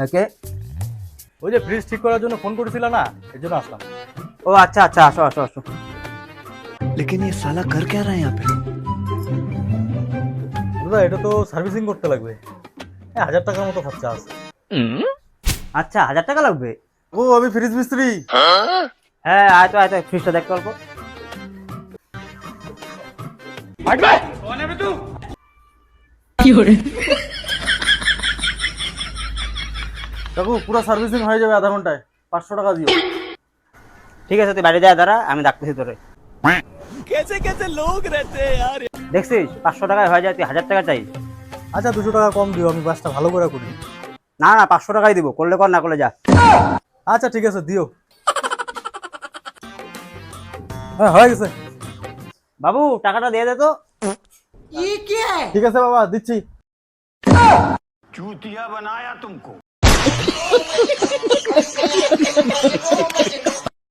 ওকে। ওই যে ফ্রিজ ঠিক করার জন্য ফোন করেছিল না, এর জন্য আসলাম। ও আচ্ছা আচ্ছা, আসো আসো আসো। लेकिन ये साला कर क्या रहा है यहाँ पे? দাদা এটা তো সার্ভিসিং করতে লাগবে, 1000 টাকার মতো খরচা আছে। আচ্ছা, 1000 টাকা লাগবে? ও আমি ফ্রিজ মিস্ত্রি। হ্যাঁ, আয় তো আয় তো, ফ্রিজটা দেখতে অল্প। কাকু পুরো সার্ভিসিং হয়ে যাবে আধা ঘন্টায়, 500 টাকা দিও। ঠিক আছে, তুই বাড়ি যায় দাঁড়া, আমি ডাকতেছি তোরে। कैसे कैसे लोग रहते हैं यार। দেখছিস 500 টাকায় হয়ে যায়, তুই 1000 টাকা চাই? আচ্ছা 200 টাকা কম দিও, আমি বাসটা ভালো করে করি। না না, 500 টাকাই দিব, করলে কর, না করলে যা। আচ্ছা ঠিক আছে দিও। হ্যাঁ হয়ে গেছে। বাবু টাকাটা দিয়ে দে তো। ঠিক আছে বাবা, দিচ্ছি। चूतिया बनाया तुमको।